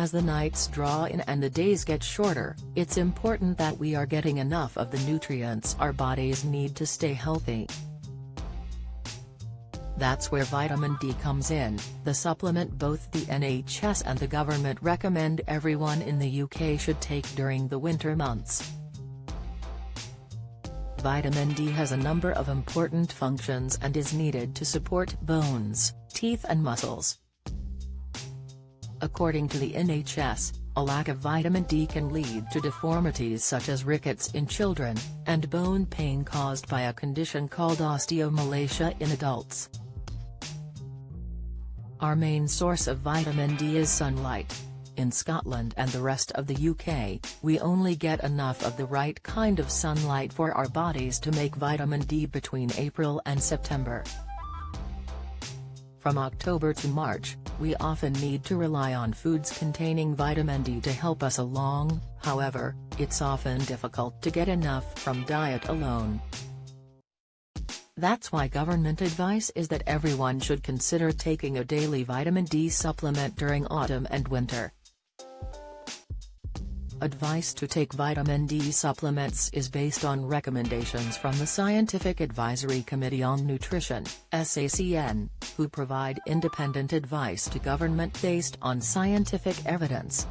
As the nights draw in and the days get shorter, it's important that we are getting enough of the nutrients our bodies need to stay healthy. That's where vitamin D comes in, the supplement both the NHS and the government recommend everyone in the UK should take during the winter months. Vitamin D has a number of important functions and is needed to support bones, teeth and muscles. According to the NHS, a lack of vitamin D can lead to deformities such as rickets in children, and bone pain caused by a condition called osteomalacia in adults. Our main source of vitamin D is sunlight. In Scotland and the rest of the UK, we only get enough of the right kind of sunlight for our bodies to make vitamin D between April and September. From October to March, we often need to rely on foods containing vitamin D to help us along, however, it's often difficult to get enough from diet alone. That's why government advice is that everyone should consider taking a daily vitamin D supplement during autumn and winter. Advice to take vitamin D supplements is based on recommendations from the Scientific Advisory Committee on Nutrition, SACN, who provide independent advice to government based on scientific evidence.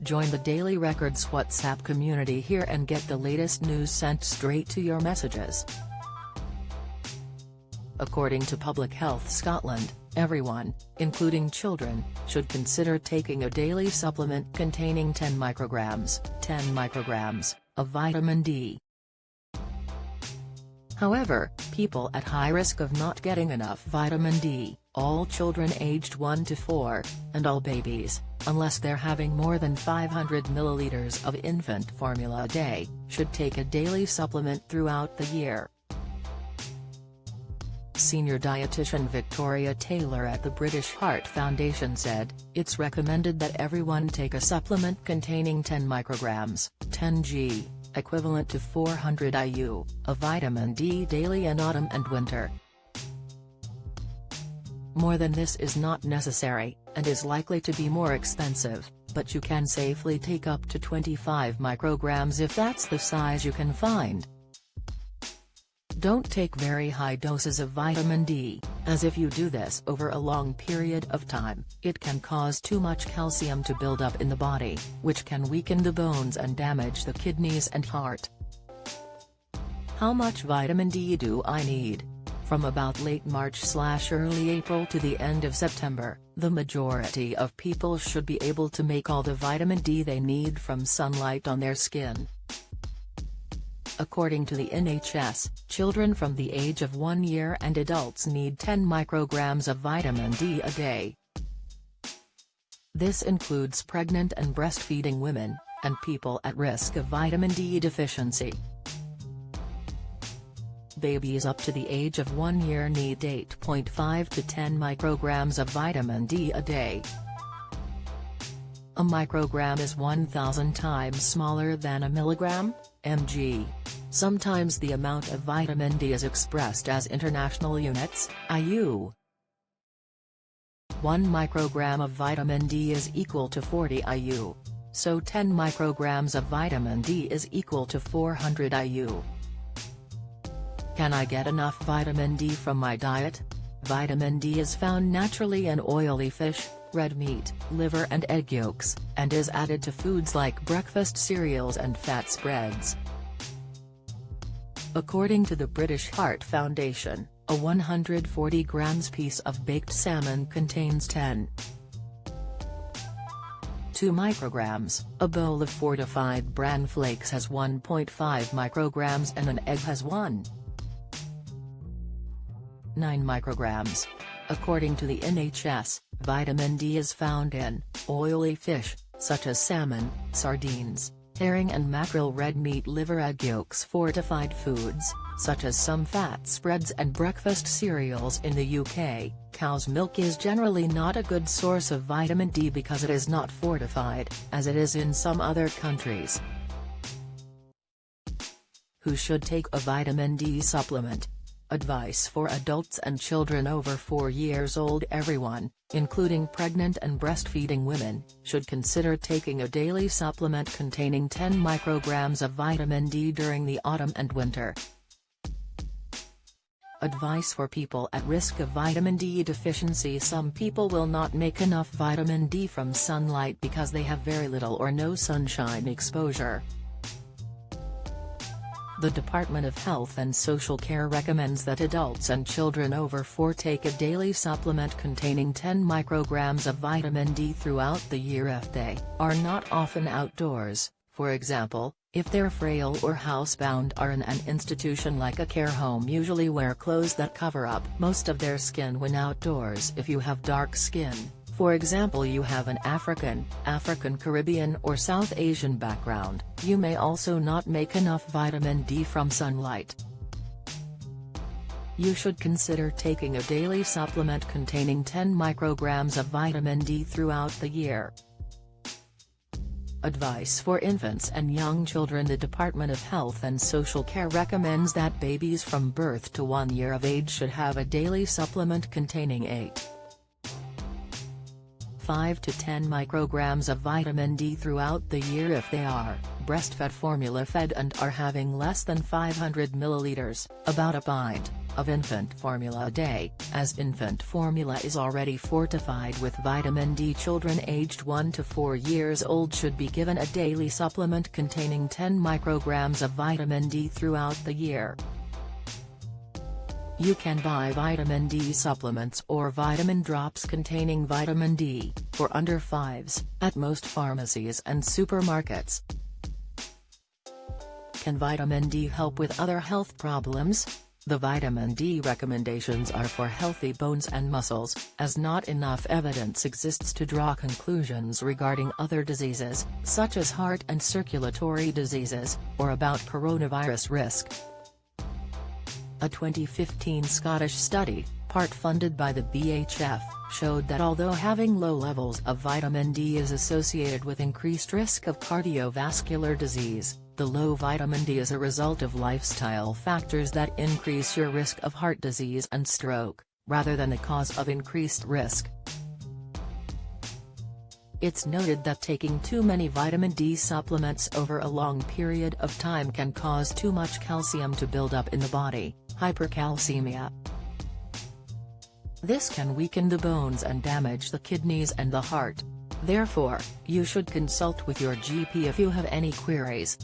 Join the Daily Records WhatsApp community here and get the latest news sent straight to your messages. According to Public Health Scotland, everyone, including children, should consider taking a daily supplement containing 10 micrograms of vitamin D. However, people at high risk of not getting enough vitamin D, all children aged 1 to 4, and all babies, unless they're having more than 500 milliliters of infant formula a day, should take a daily supplement throughout the year. Senior dietitian Victoria Taylor at the British Heart Foundation said, "It's recommended that everyone take a supplement containing 10 micrograms, 10 g, equivalent to 400 IU, of vitamin D daily in autumn and winter. More than this is not necessary, and is likely to be more expensive, but you can safely take up to 25 micrograms if that's the size you can find. Don't take very high doses of vitamin D, as if you do this over a long period of time, it can cause too much calcium to build up in the body, which can weaken the bones and damage the kidneys and heart." How much vitamin D do I need? From about late March/early April to the end of September, the majority of people should be able to make all the vitamin D they need from sunlight on their skin. According to the NHS, children from the age of 1 year and adults need 10 micrograms of vitamin D a day. This includes pregnant and breastfeeding women, and people at risk of vitamin D deficiency. Babies up to the age of 1 year need 8.5 to 10 micrograms of vitamin D a day. A microgram is 1,000 times smaller than a milligram, mg. Sometimes the amount of vitamin D is expressed as international units, IU. 1 microgram of vitamin D is equal to 40 IU. So 10 micrograms of vitamin D is equal to 400 IU. Can I get enough vitamin D from my diet? Vitamin D is found naturally in oily fish, red meat, liver and egg yolks, and is added to foods like breakfast cereals and fat spreads. According to the British Heart Foundation, a 140 grams piece of baked salmon contains 10.2 micrograms, a bowl of fortified bran flakes has 1.5 micrograms and an egg has 1.9 micrograms. According to the NHS, vitamin D is found in oily fish, such as salmon, sardines, herring and mackerel, red meat, liver, egg yolks, fortified foods, such as some fat spreads and breakfast cereals. In the UK, cow's milk is generally not a good source of vitamin D because it is not fortified, as it is in some other countries. Who should take a vitamin D supplement? Advice for adults and children over 4 years old. Everyone, including pregnant and breastfeeding women, should consider taking a daily supplement containing 10 micrograms of vitamin D during the autumn and winter. Advice for people at risk of vitamin D deficiency. Some people will not make enough vitamin D from sunlight because they have very little or no sunshine exposure. The Department of Health and Social Care recommends that adults and children over 4 take a daily supplement containing 10 micrograms of vitamin D throughout the year if they are not often outdoors, for example, if they're frail or housebound or in an institution like a care home. Usually wear clothes that cover up most of their skin when outdoors. If you have dark skin, for example you have an African, Caribbean or South Asian background, you may also not make enough vitamin D from sunlight. You should consider taking a daily supplement containing 10 micrograms of vitamin D throughout the year. Advice for infants and young children. The Department of Health and Social Care recommends that babies from birth to 1 year of age should have a daily supplement containing 5 to 10 micrograms of vitamin D throughout the year if they are breastfed, formula fed and are having less than 500 milliliters, about a pint, of infant formula a day, as infant formula is already fortified with vitamin D. Children aged 1 to 4 years old should be given a daily supplement containing 10 micrograms of vitamin D throughout the year. You can buy vitamin D supplements or vitamin drops containing vitamin D, for under 5s, at most pharmacies and supermarkets. Can vitamin D help with other health problems? The vitamin D recommendations are for healthy bones and muscles, as not enough evidence exists to draw conclusions regarding other diseases, such as heart and circulatory diseases, or about coronavirus risk. A 2015 Scottish study, part funded by the BHF, showed that although having low levels of vitamin D is associated with increased risk of cardiovascular disease, the low vitamin D is a result of lifestyle factors that increase your risk of heart disease and stroke, rather than a cause of increased risk. It's noted that taking too many vitamin D supplements over a long period of time can cause too much calcium to build up in the body, hypercalcemia. This can weaken the bones and damage the kidneys and the heart. Therefore, you should consult with your GP if you have any queries.